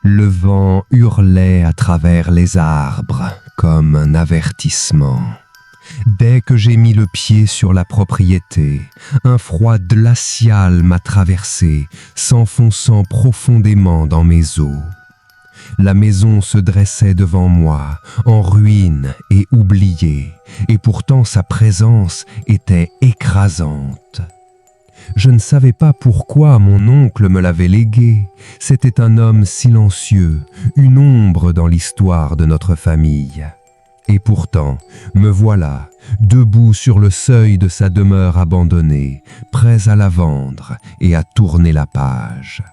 Le vent hurlait à travers les arbres comme un avertissement. Dès que j'ai mis le pied sur la propriété, un froid glacial m'a traversé, s'enfonçant profondément dans mes os. La maison se dressait devant moi, en ruine et oubliée, et pourtant sa présence était écrasante. Je ne savais pas pourquoi mon oncle me l'avait légué. C'était un homme silencieux, une ombre dans l'histoire de notre famille. Et pourtant, me voilà, debout sur le seuil de sa demeure abandonnée, prêt à la vendre et à tourner la page.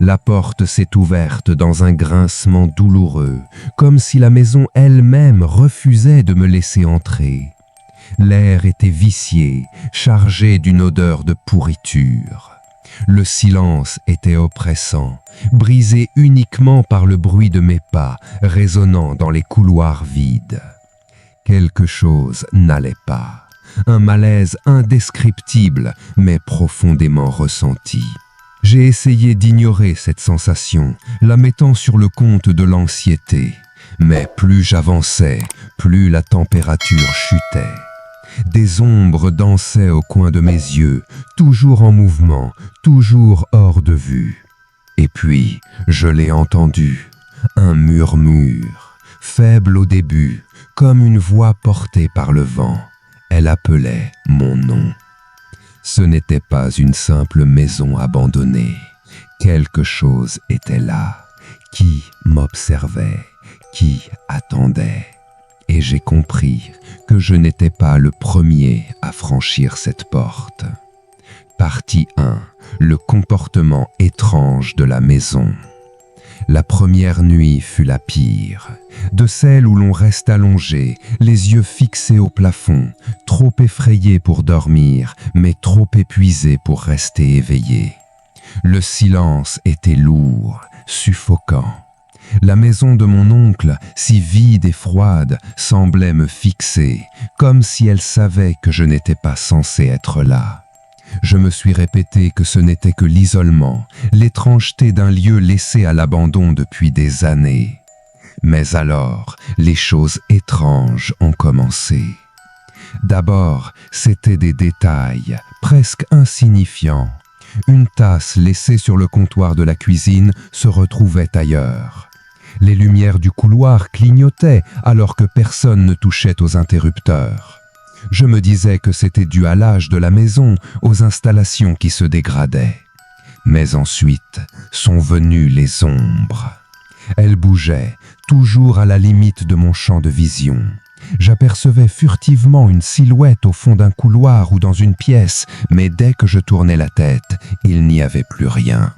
La porte s'est ouverte dans un grincement douloureux, comme si la maison elle-même refusait de me laisser entrer. L'air était vicié, chargé d'une odeur de pourriture. Le silence était oppressant, brisé uniquement par le bruit de mes pas résonnant dans les couloirs vides. Quelque chose n'allait pas, un malaise indescriptible mais profondément ressenti. J'ai essayé d'ignorer cette sensation, la mettant sur le compte de l'anxiété, mais plus j'avançais, plus la température chutait. Des ombres dansaient au coin de mes yeux, toujours en mouvement, toujours hors de vue. Et puis, je l'ai entendu, un murmure, faible au début, comme une voix portée par le vent. Elle appelait mon nom. Ce n'était pas une simple maison abandonnée. Quelque chose était là, qui m'observait, qui attendait. Et j'ai compris que je n'étais pas le premier à franchir cette porte. Partie 1. Le comportement étrange de la maison. La première nuit fut la pire, de celle où l'on reste allongé, les yeux fixés au plafond, trop effrayé pour dormir, mais trop épuisé pour rester éveillé. Le silence était lourd, suffocant. La maison de mon oncle, si vide et froide, semblait me fixer, comme si elle savait que je n'étais pas censé être là. Je me suis répété que ce n'était que l'isolement, l'étrangeté d'un lieu laissé à l'abandon depuis des années. Mais alors, les choses étranges ont commencé. D'abord, c'étaient des détails, presque insignifiants. Une tasse laissée sur le comptoir de la cuisine se retrouvait ailleurs. Les lumières du couloir clignotaient alors que personne ne touchait aux interrupteurs. Je me disais que c'était dû à l'âge de la maison, aux installations qui se dégradaient. Mais ensuite sont venues les ombres. Elles bougeaient, toujours à la limite de mon champ de vision. J'apercevais furtivement une silhouette au fond d'un couloir ou dans une pièce, mais dès que je tournais la tête, il n'y avait plus rien.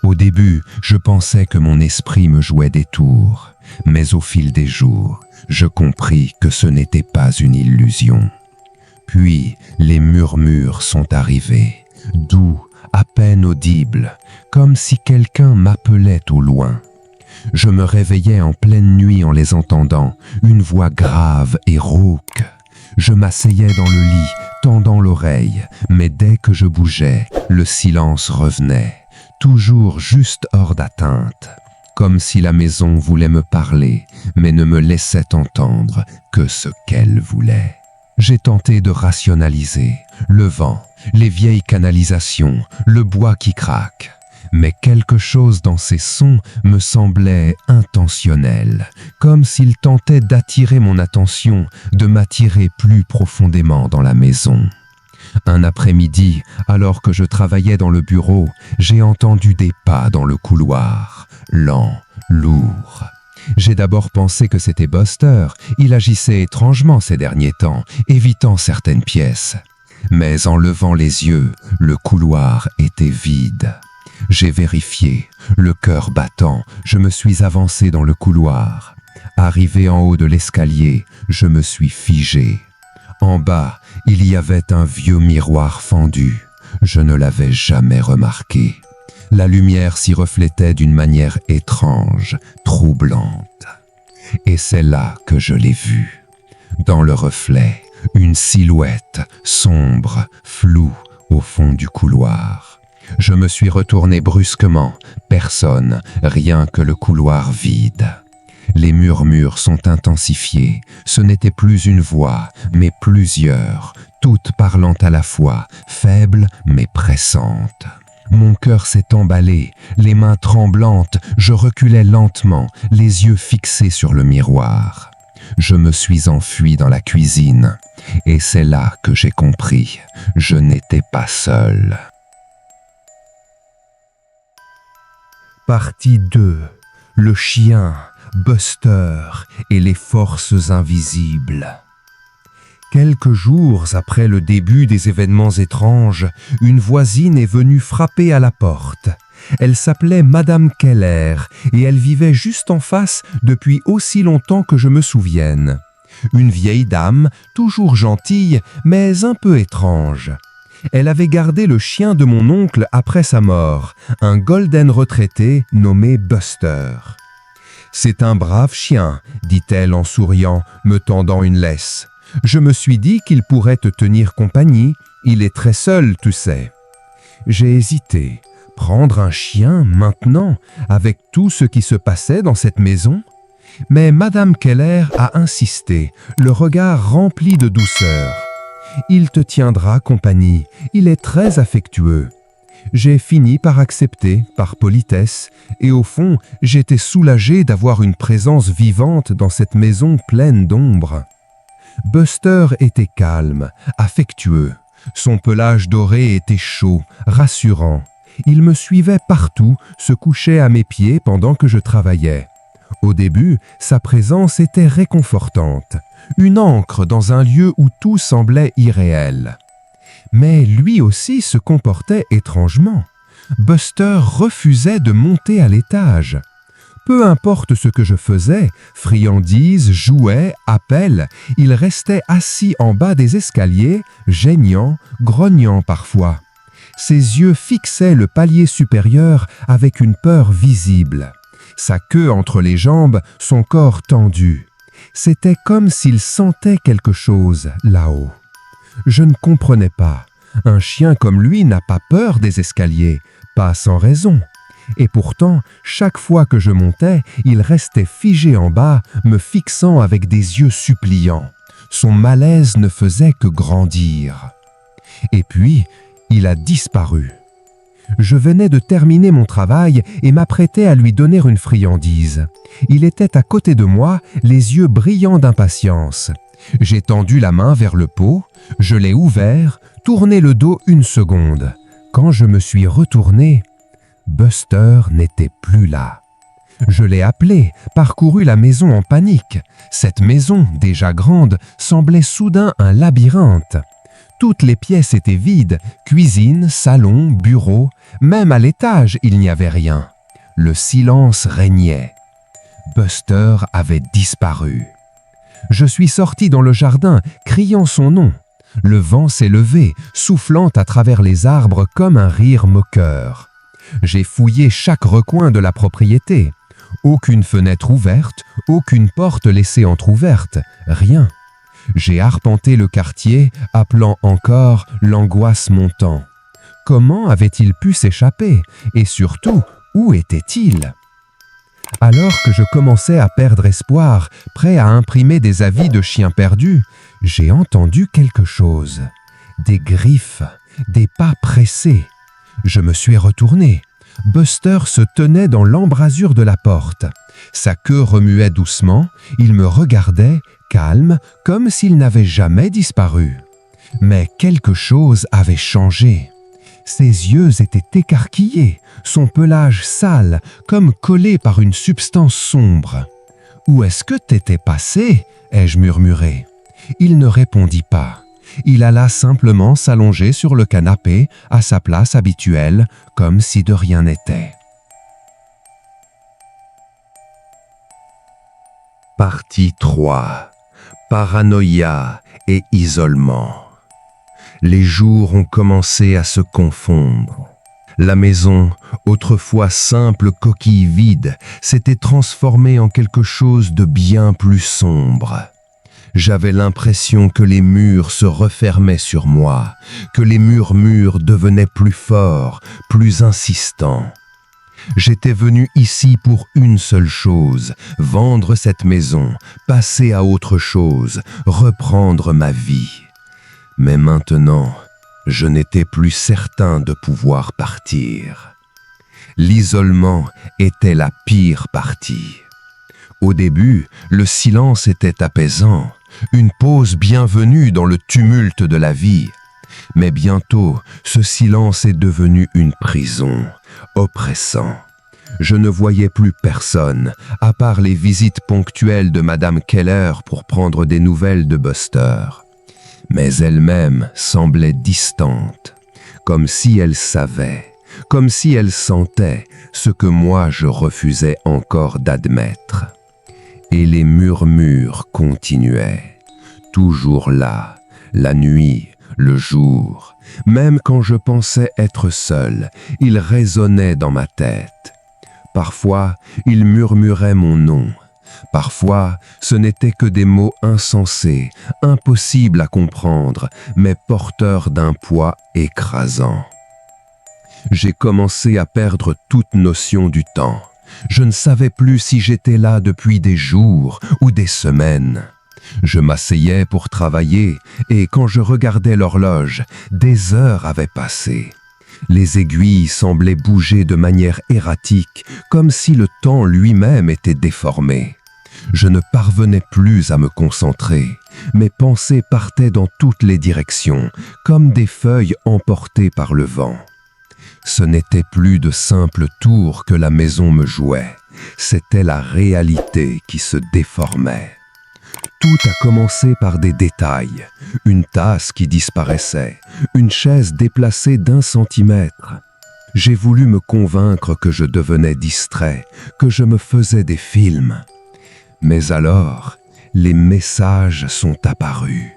Au début, je pensais que mon esprit me jouait des tours, mais au fil des jours, je compris que ce n'était pas une illusion. Puis, les murmures sont arrivés, doux, à peine audibles, comme si quelqu'un m'appelait au loin. Je me réveillais en pleine nuit en les entendant, une voix grave et rauque. Je m'asseyais dans le lit, tendant l'oreille, mais dès que je bougeais, le silence revenait, toujours juste hors d'atteinte, comme si la maison voulait me parler, mais ne me laissait entendre que ce qu'elle voulait. J'ai tenté de rationaliser, le vent, les vieilles canalisations, le bois qui craque. Mais quelque chose dans ces sons me semblait intentionnel, comme s'il tentait d'attirer mon attention, de m'attirer plus profondément dans la maison. Un après-midi, alors que je travaillais dans le bureau, j'ai entendu des pas dans le couloir, lents, lourds. J'ai d'abord pensé que c'était Buster, il agissait étrangement ces derniers temps, évitant certaines pièces. Mais en levant les yeux, le couloir était vide. J'ai vérifié, le cœur battant, je me suis avancé dans le couloir. Arrivé en haut de l'escalier, je me suis figé. En bas, il y avait un vieux miroir fendu. Je ne l'avais jamais remarqué. La lumière s'y reflétait d'une manière étrange, troublante. Et c'est là que je l'ai vu. Dans le reflet, une silhouette sombre, floue, au fond du couloir. Je me suis retourné brusquement. Personne, rien que le couloir vide. Les murmures sont intensifiés. Ce n'était plus une voix, mais plusieurs, toutes parlant à la fois, faibles mais pressantes. Mon cœur s'est emballé, les mains tremblantes, je reculais lentement, les yeux fixés sur le miroir. Je me suis enfui dans la cuisine, et c'est là que j'ai compris, je n'étais pas seul. Partie 2. Le chien, Buster et les forces invisibles. Quelques jours après le début des événements étranges, une voisine est venue frapper à la porte. Elle s'appelait Madame Keller et elle vivait juste en face depuis aussi longtemps que je me souvienne. Une vieille dame, toujours gentille, mais un peu étrange. Elle avait gardé le chien de mon oncle après sa mort, un golden retraité nommé Buster. « C'est un brave chien, dit-elle en souriant, me tendant une laisse. Je me suis dit qu'il pourrait te tenir compagnie, il est très seul, tu sais. » J'ai hésité. Prendre un chien maintenant, avec tout ce qui se passait dans cette maison? Mais Madame Keller a insisté, le regard rempli de douceur. « Il te tiendra compagnie, il est très affectueux. » J'ai fini par accepter, par politesse, et au fond, j'étais soulagé d'avoir une présence vivante dans cette maison pleine d'ombre. Buster était calme, affectueux. Son pelage doré était chaud, rassurant. Il me suivait partout, se couchait à mes pieds pendant que je travaillais. Au début, sa présence était réconfortante, une ancre dans un lieu où tout semblait irréel. Mais lui aussi se comportait étrangement. Buster refusait de monter à l'étage. Peu importe ce que je faisais, friandises, jouets, appels, il restait assis en bas des escaliers, geignant, grognant parfois. Ses yeux fixaient le palier supérieur avec une peur visible. Sa queue entre les jambes, son corps tendu. C'était comme s'il sentait quelque chose là-haut. Je ne comprenais pas. Un chien comme lui n'a pas peur des escaliers, pas sans raison. Et pourtant, chaque fois que je montais, il restait figé en bas, me fixant avec des yeux suppliants. Son malaise ne faisait que grandir. Et puis, il a disparu. Je venais de terminer mon travail et m'apprêtais à lui donner une friandise. Il était à côté de moi, les yeux brillants d'impatience. J'ai tendu la main vers le pot, je l'ai ouvert, tourné le dos une seconde. Quand je me suis retourné, Buster n'était plus là. Je l'ai appelé, parcouru la maison en panique. Cette maison, déjà grande, semblait soudain un labyrinthe. Toutes les pièces étaient vides, cuisine, salon, bureau, même à l'étage il n'y avait rien. Le silence régnait. Buster avait disparu. Je suis sorti dans le jardin, criant son nom. Le vent s'est levé, soufflant à travers les arbres comme un rire moqueur. J'ai fouillé chaque recoin de la propriété. Aucune fenêtre ouverte, aucune porte laissée entr'ouverte, rien. J'ai arpenté le quartier, appelant encore l'angoisse montant. Comment avait-il pu s'échapper? Et surtout, où était-il? Alors que je commençais à perdre espoir, prêt à imprimer des avis de chiens perdus, j'ai entendu quelque chose. Des griffes, des pas pressés. Je me suis retourné. Buster se tenait dans l'embrasure de la porte. Sa queue remuait doucement, il me regardait, calme, comme s'il n'avait jamais disparu. Mais quelque chose avait changé. Ses yeux étaient écarquillés, son pelage sale, comme collé par une substance sombre. « Où est-ce que t'étais passé ?» ai-je murmuré. Il ne répondit pas. Il alla simplement s'allonger sur le canapé, à sa place habituelle, comme si de rien n'était. Partie 3. Paranoïa et isolement. Les jours ont commencé à se confondre. La maison, autrefois simple coquille vide, s'était transformée en quelque chose de bien plus sombre. J'avais l'impression que les murs se refermaient sur moi, que les murmures devenaient plus forts, plus insistants. J'étais venu ici pour une seule chose, vendre cette maison, passer à autre chose, reprendre ma vie. Mais maintenant, je n'étais plus certain de pouvoir partir. L'isolement était la pire partie. Au début, le silence était apaisant, une pause bienvenue dans le tumulte de la vie. Mais bientôt, ce silence est devenu une prison, oppressant. Je ne voyais plus personne, à part les visites ponctuelles de Madame Keller pour prendre des nouvelles de Buster. Mais elle-même semblait distante, comme si elle savait, comme si elle sentait ce que moi je refusais encore d'admettre. Et les murmures continuaient, toujours là, la nuit, le jour. Même quand je pensais être seul, ils résonnaient dans ma tête. Parfois, ils murmuraient mon nom. Parfois, ce n'étaient que des mots insensés, impossibles à comprendre, mais porteurs d'un poids écrasant. J'ai commencé à perdre toute notion du temps. Je ne savais plus si j'étais là depuis des jours ou des semaines. Je m'asseyais pour travailler et quand je regardais l'horloge, des heures avaient passé. Les aiguilles semblaient bouger de manière erratique, comme si le temps lui-même était déformé. Je ne parvenais plus à me concentrer. Mes pensées partaient dans toutes les directions, comme des feuilles emportées par le vent. Ce n'était plus de simples tours que la maison me jouait, c'était la réalité qui se déformait. Tout a commencé par des détails, une tasse qui disparaissait, une chaise déplacée d'1 centimètre. J'ai voulu me convaincre que je devenais distrait, que je me faisais des films. Mais alors, les messages sont apparus.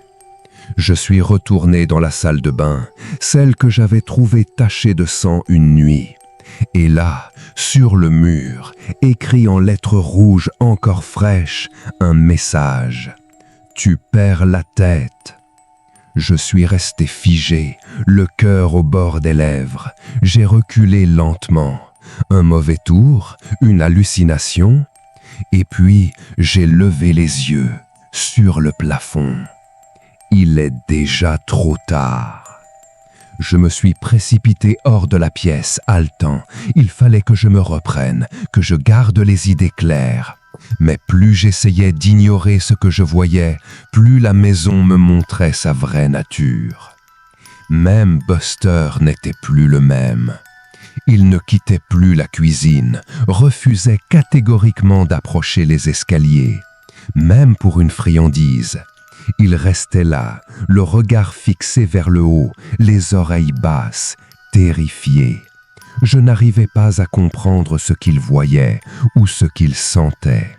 Je suis retourné dans la salle de bain, celle que j'avais trouvée tachée de sang une nuit. Et là, sur le mur, écrit en lettres rouges encore fraîches, un message. « Tu perds la tête ». Je suis resté figé, le cœur au bord des lèvres. J'ai reculé lentement. Un mauvais tour, une hallucination. Et puis, j'ai levé les yeux sur le plafond. Il est déjà trop tard. Je me suis précipité hors de la pièce, haletant. Il fallait que je me reprenne, que je garde les idées claires. Mais plus j'essayais d'ignorer ce que je voyais, plus la maison me montrait sa vraie nature. Même Buster n'était plus le même. Il ne quittait plus la cuisine, refusait catégoriquement d'approcher les escaliers, même pour une friandise. Il restait là, le regard fixé vers le haut, les oreilles basses, terrifié. Je n'arrivais pas à comprendre ce qu'il voyait ou ce qu'il sentait.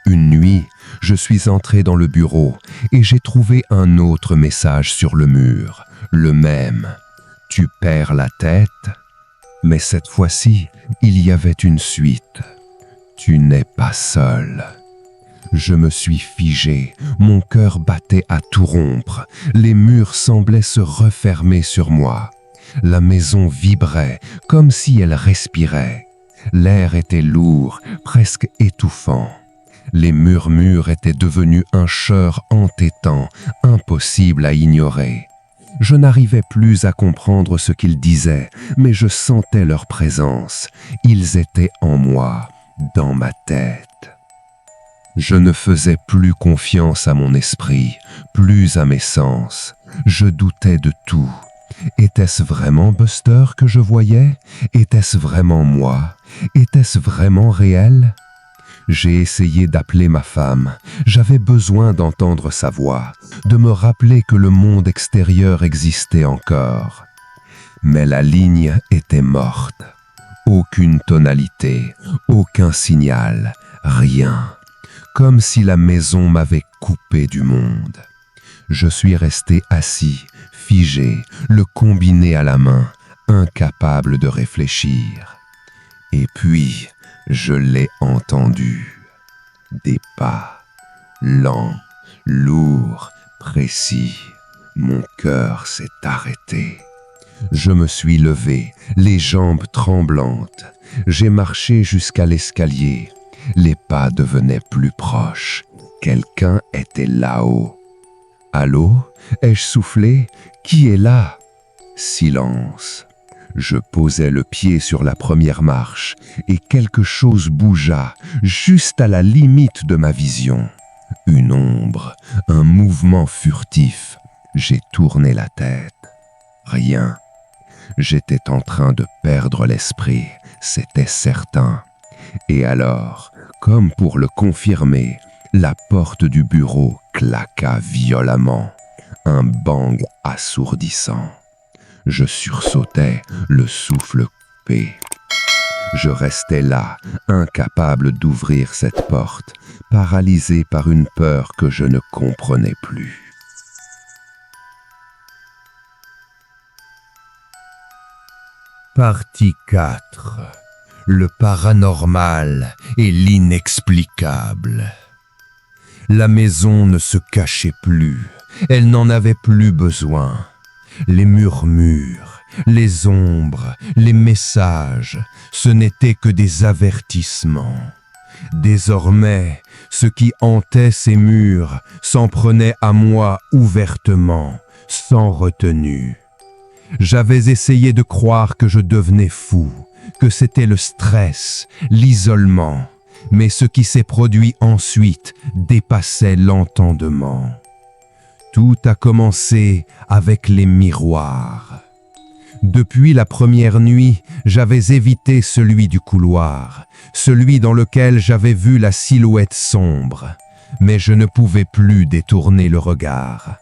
Une nuit, je suis entré dans le bureau et j'ai trouvé un autre message sur le mur, le même. « Tu perds la tête ?» Mais cette fois-ci, il y avait une suite. « Tu n'es pas seul ». Je me suis figé, mon cœur battait à tout rompre, les murs semblaient se refermer sur moi. La maison vibrait, comme si elle respirait. L'air était lourd, presque étouffant. Les murmures étaient devenus un chœur entêtant, impossible à ignorer. Je n'arrivais plus à comprendre ce qu'ils disaient, mais je sentais leur présence. Ils étaient en moi, dans ma tête. Je ne faisais plus confiance à mon esprit, plus à mes sens. Je doutais de tout. Était-ce vraiment Buster que je voyais? Était-ce vraiment moi? Était-ce vraiment réel? J'ai essayé d'appeler ma femme. J'avais besoin d'entendre sa voix, de me rappeler que le monde extérieur existait encore. Mais la ligne était morte. Aucune tonalité, aucun signal, rien. Comme si la maison m'avait coupé du monde. Je suis resté assis, figé, le combiné à la main, incapable de réfléchir. Et puis, je l'ai entendu. Des pas, lents, Lourd, précis, mon cœur s'est arrêté. Je me suis levé, les jambes tremblantes. J'ai marché jusqu'à l'escalier. Les pas devenaient plus proches. Quelqu'un était là-haut. Allô? Ai-je soufflé? Qui est là? Silence. Je posai le pied sur la première marche et quelque chose bougea juste à la limite de ma vision. Une ombre, un mouvement furtif. J'ai tourné la tête. Rien. J'étais en train de perdre l'esprit, c'était certain. Et alors, comme pour le confirmer, la porte du bureau claqua violemment. Un bang assourdissant. Je sursautais, le souffle coupé. Je restais là, incapable d'ouvrir cette porte, paralysé par une peur que je ne comprenais plus. Partie 4. Le paranormal et l'inexplicable. La maison ne se cachait plus, elle n'en avait plus besoin. Les murmures, les ombres, les messages, ce n'étaient que des avertissements. Désormais, ce qui hantait ces murs s'en prenait à moi ouvertement, sans retenue. J'avais essayé de croire que je devenais fou, que c'était le stress, l'isolement, mais ce qui s'est produit ensuite dépassait l'entendement. Tout a commencé avec les miroirs. Depuis la première nuit, j'avais évité celui du couloir, celui dans lequel j'avais vu la silhouette sombre, mais je ne pouvais plus détourner le regard.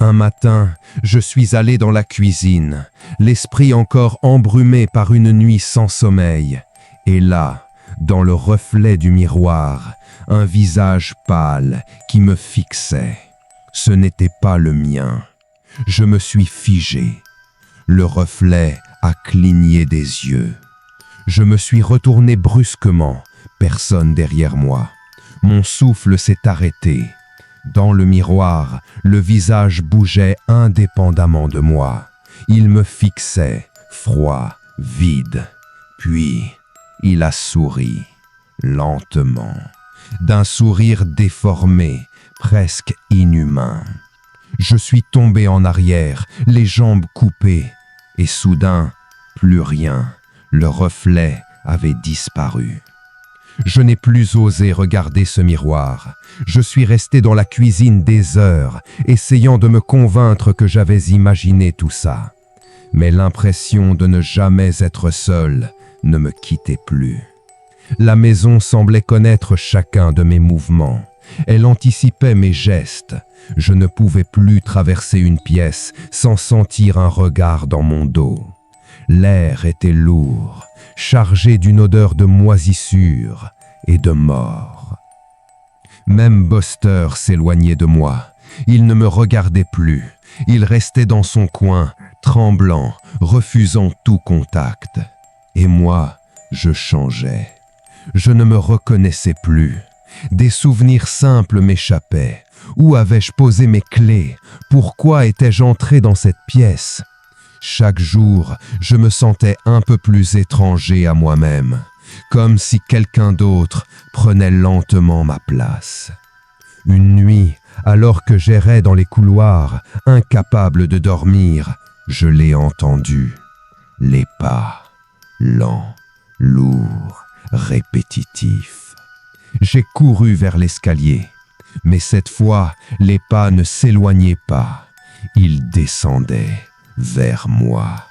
Un matin, je suis allé dans la cuisine, l'esprit encore embrumé par une nuit sans sommeil, et là, dans le reflet du miroir, un visage pâle qui me fixait. Ce n'était pas le mien. Je me suis figé. Le reflet a cligné des yeux. Je me suis retourné brusquement, personne derrière moi. Mon souffle s'est arrêté. Dans le miroir, le visage bougeait indépendamment de moi. Il me fixait, froid, vide. Puis, il a souri, lentement, d'un sourire déformé, presque inhumain. Je suis tombé en arrière, les jambes coupées, et soudain, plus rien. Le reflet avait disparu. Je n'ai plus osé regarder ce miroir. Je suis resté dans la cuisine des heures, essayant de me convaincre que j'avais imaginé tout ça. Mais l'impression de ne jamais être seul ne me quittait plus. La maison semblait connaître chacun de mes mouvements. Elle anticipait mes gestes. Je ne pouvais plus traverser une pièce sans sentir un regard dans mon dos. L'air était lourd, chargé d'une odeur de moisissure et de mort. Même Buster s'éloignait de moi. Il ne me regardait plus. Il restait dans son coin, tremblant, refusant tout contact. Et moi, je changeais. Je ne me reconnaissais plus. Des souvenirs simples m'échappaient. Où avais-je posé mes clés? Pourquoi étais-je entré dans cette pièce? Chaque jour, je me sentais un peu plus étranger à moi-même, comme si quelqu'un d'autre prenait lentement ma place. Une nuit, alors que j'errais dans les couloirs, incapable de dormir, je l'ai entendu. Les pas, lents, lourds, répétitifs. J'ai couru vers l'escalier, mais cette fois, les pas ne s'éloignaient pas. Ils descendaient vers moi.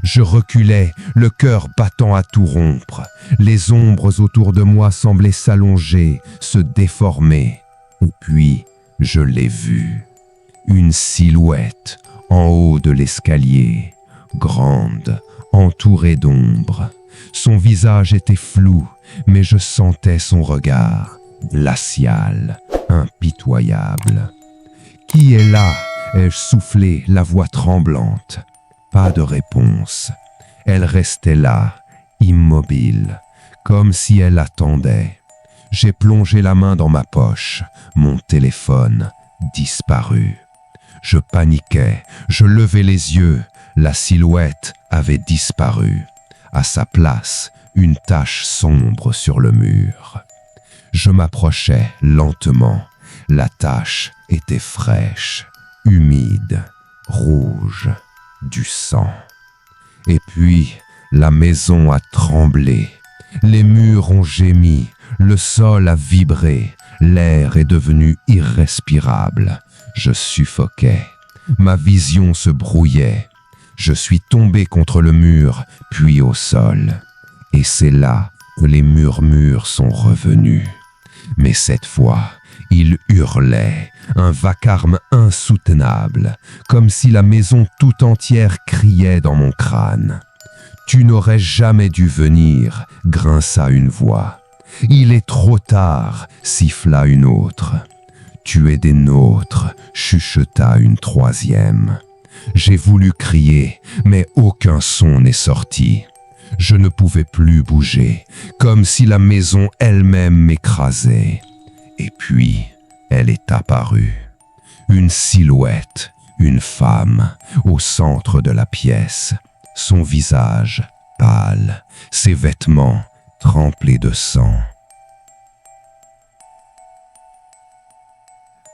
Je reculais, le cœur battant à tout rompre. Les ombres autour de moi semblaient s'allonger, se déformer. Et puis, je l'ai vue. Une silhouette en haut de l'escalier, grande, entourée d'ombre. Son visage était flou, mais je sentais son regard, glacial, impitoyable. « Qui est là ?» ai-je soufflé, la voix tremblante. Pas de réponse. Elle restait là, immobile, comme si elle attendait. J'ai plongé la main dans ma poche, mon téléphone, disparu. Je paniquais, je levais les yeux, la silhouette avait disparu. À sa place, une tache sombre sur le mur. Je m'approchais lentement. La tache était fraîche, humide, rouge, du sang. Et puis, la maison a tremblé. Les murs ont gémi, le sol a vibré, l'air est devenu irrespirable. Je suffoquais, ma vision se brouillait. Je suis tombé contre le mur, puis au sol. Et c'est là que les murmures sont revenus. Mais cette fois, ils hurlaient, un vacarme insoutenable, comme si la maison tout entière criait dans mon crâne. « Tu n'aurais jamais dû venir », grinça une voix. « Il est trop tard », siffla une autre. « Tu es des nôtres », chuchota une troisième. J'ai voulu crier, mais aucun son n'est sorti. Je ne pouvais plus bouger, comme si la maison elle-même m'écrasait. Et puis, elle est apparue. Une silhouette, une femme, au centre de la pièce. Son visage pâle, ses vêtements trempés de sang.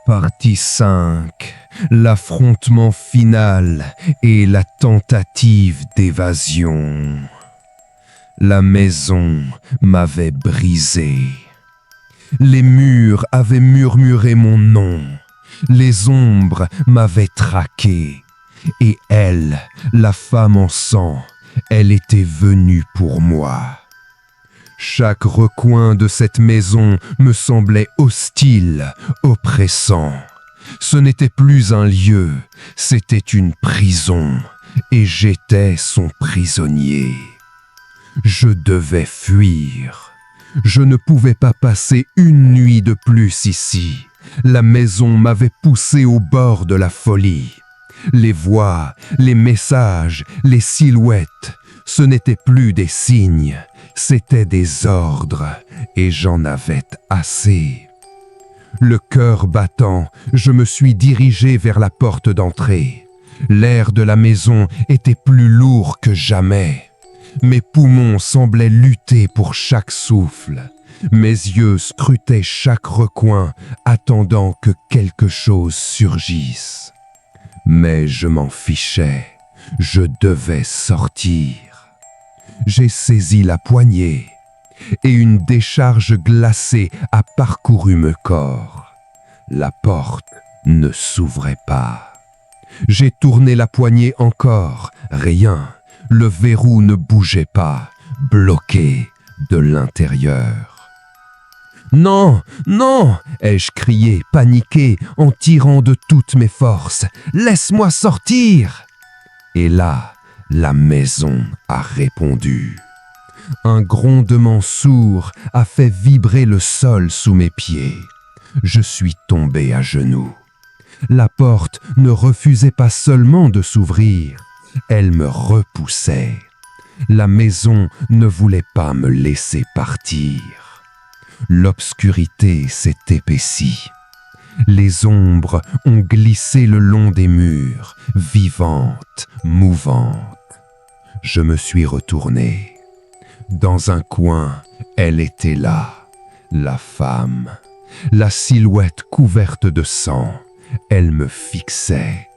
Partie 5. L'affrontement final et la tentative d'évasion. La maison m'avait brisé. Les murs avaient murmuré mon nom. Les ombres m'avaient traqué. Et elle, la femme en sang, elle était venue pour moi. Chaque recoin de cette maison me semblait hostile, oppressant. Ce n'était plus un lieu, c'était une prison, et j'étais son prisonnier. Je devais fuir. Je ne pouvais pas passer une nuit de plus ici. La maison m'avait poussé au bord de la folie. Les voix, les messages, les silhouettes, ce n'étaient plus des signes, c'étaient des ordres, et j'en avais assez. Le cœur battant, je me suis dirigé vers la porte d'entrée. L'air de la maison était plus lourd que jamais. Mes poumons semblaient lutter pour chaque souffle. Mes yeux scrutaient chaque recoin, attendant que quelque chose surgisse. Mais je m'en fichais, je devais sortir. J'ai saisi la poignée et une décharge glacée a parcouru mon corps. La porte ne s'ouvrait pas. J'ai tourné la poignée encore, rien. Le verrou ne bougeait pas, bloqué de l'intérieur. « Non, non !» ai-je crié, paniqué, en tirant de toutes mes forces. « Laisse-moi sortir !» Et là, la maison a répondu. Un grondement sourd a fait vibrer le sol sous mes pieds. Je suis tombé à genoux. La porte ne refusait pas seulement de s'ouvrir, elle me repoussait. La maison ne voulait pas me laisser partir. L'obscurité s'est épaissie. Les ombres ont glissé le long des murs, vivantes, mouvantes. Je me suis retourné. Dans un coin, elle était là, la femme, la silhouette couverte de sang. Elle me fixait.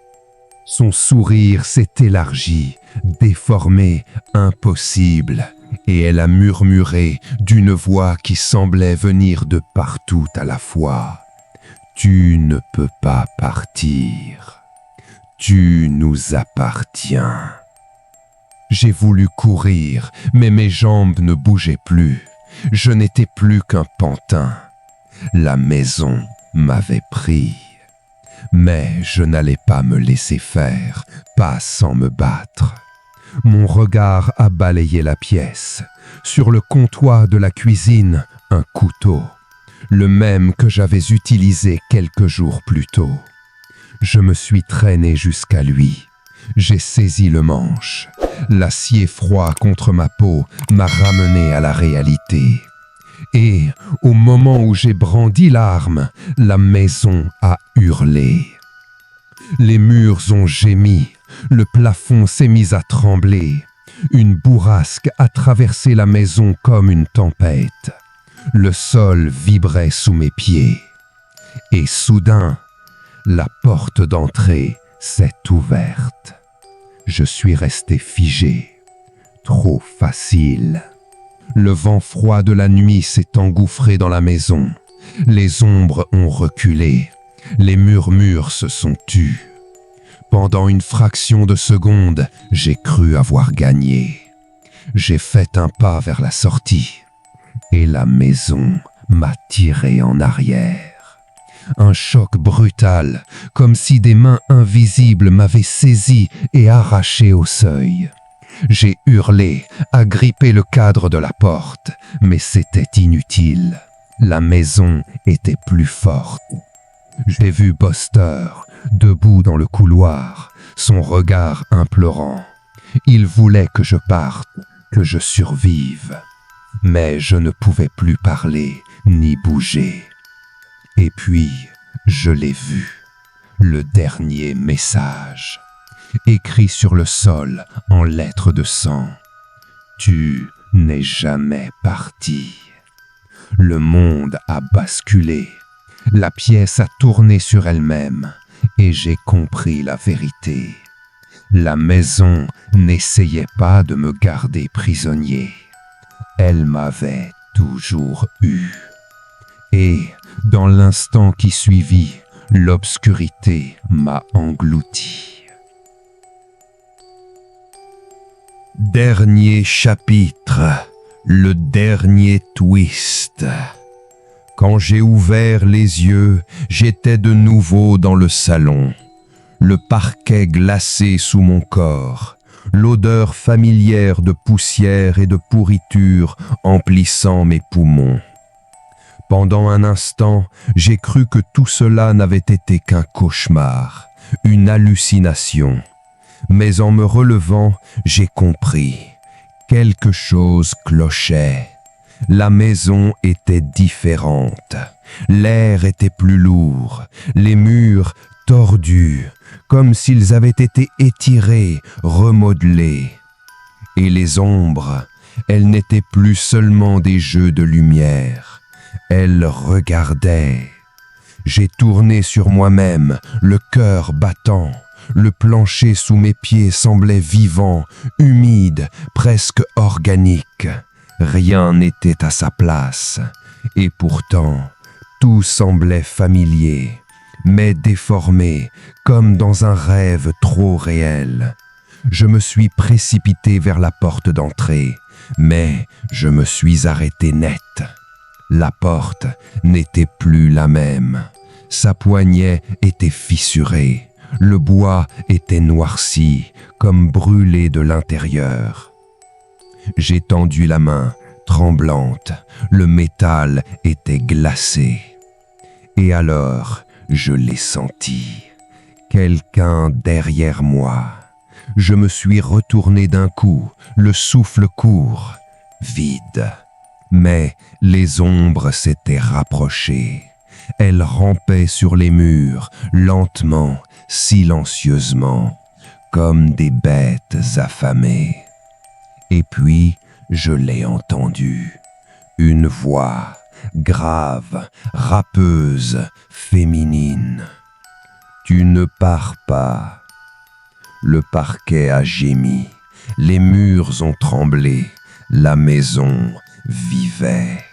Son sourire s'est élargi, déformé, impossible, et elle a murmuré d'une voix qui semblait venir de partout à la fois. « Tu ne peux pas partir. Tu nous appartiens. » J'ai voulu courir, mais mes jambes ne bougeaient plus. Je n'étais plus qu'un pantin. La maison m'avait pris. Mais je n'allais pas me laisser faire, pas sans me battre. Mon regard a balayé la pièce. Sur le comptoir de la cuisine, un couteau, le même que j'avais utilisé quelques jours plus tôt. Je me suis traîné jusqu'à lui. J'ai saisi le manche. L'acier froid contre ma peau m'a ramené à la réalité. Et, au moment où j'ai brandi l'arme, la maison a hurlé. Les murs ont gémi, le plafond s'est mis à trembler. Une bourrasque a traversé la maison comme une tempête. Le sol vibrait sous mes pieds. Et soudain, la porte d'entrée s'est ouverte. Je suis resté figé. Trop facile. Le vent froid de la nuit s'est engouffré dans la maison. Les ombres ont reculé. Les murmures se sont tus. Pendant une fraction de seconde, j'ai cru avoir gagné. J'ai fait un pas vers la sortie. Et la maison m'a tiré en arrière. Un choc brutal, comme si des mains invisibles m'avaient saisi et arraché au seuil. J'ai hurlé, agrippé le cadre de la porte, mais c'était inutile. La maison était plus forte. J'ai vu Buster, debout dans le couloir, son regard implorant. Il voulait que je parte, que je survive. Mais je ne pouvais plus parler, ni bouger. Et puis, je l'ai vu, le dernier message. Écrit sur le sol en lettres de sang. Tu n'es jamais parti. Le monde a basculé. La pièce a tourné sur elle-même et j'ai compris la vérité. La maison n'essayait pas de me garder prisonnier. Elle m'avait toujours eu. Et, dans l'instant qui suivit, l'obscurité m'a englouti. Dernier chapitre, le dernier twist. Quand j'ai ouvert les yeux, j'étais de nouveau dans le salon. Le parquet glacé sous mon corps, l'odeur familière de poussière et de pourriture emplissant mes poumons. Pendant un instant, j'ai cru que tout cela n'avait été qu'un cauchemar, une hallucination. Mais en me relevant, j'ai compris. Quelque chose clochait. La maison était différente. L'air était plus lourd. Les murs tordus, comme s'ils avaient été étirés, remodelés. Et les ombres, elles n'étaient plus seulement des jeux de lumière. Elles regardaient. J'ai tourné sur moi-même, le cœur battant. Le plancher sous mes pieds semblait vivant, humide, presque organique. Rien n'était à sa place, et pourtant, tout semblait familier, mais déformé, comme dans un rêve trop réel. Je me suis précipité vers la porte d'entrée, mais je me suis arrêté net. La porte n'était plus la même. Sa poignée était fissurée. Le bois était noirci, comme brûlé de l'intérieur. J'ai tendu la main, tremblante. Le métal était glacé. Et alors, je l'ai senti. Quelqu'un derrière moi. Je me suis retourné d'un coup, le souffle court, vide. Mais les ombres s'étaient rapprochées. Elles rampaient sur les murs, lentement, silencieusement, comme des bêtes affamées. Et puis, je l'ai entendu. Une voix, grave, râpeuse, féminine. « Tu ne pars pas. » Le parquet a gémi, les murs ont tremblé, la maison vivait.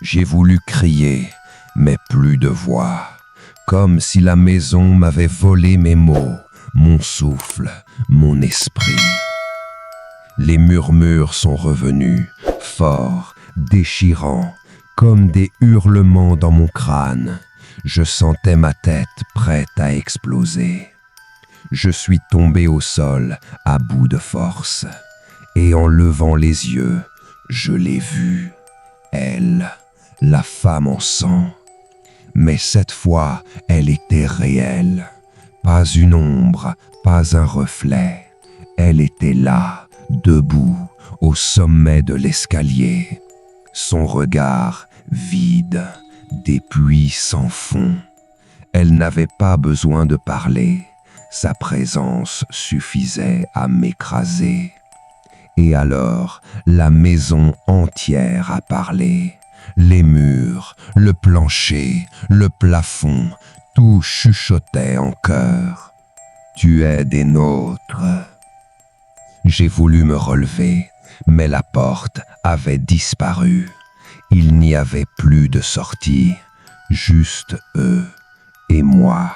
J'ai voulu crier, mais plus de voix. Comme si la maison m'avait volé mes mots, mon souffle, mon esprit. Les murmures sont revenus, forts, déchirants, comme des hurlements dans mon crâne. Je sentais ma tête prête à exploser. Je suis tombé au sol, à bout de force, et en levant les yeux, je l'ai vue, elle, la femme en sang. Mais cette fois, elle était réelle. Pas une ombre, pas un reflet. Elle était là, debout, au sommet de l'escalier. Son regard vide, des puits sans fond. Elle n'avait pas besoin de parler, sa présence suffisait à m'écraser. Et alors, la maison entière a parlé. Les murs, le plancher, le plafond, tout chuchotait en chœur. Tu es des nôtres. J'ai voulu me relever, mais la porte avait disparu. Il n'y avait plus de sortie, juste eux et moi.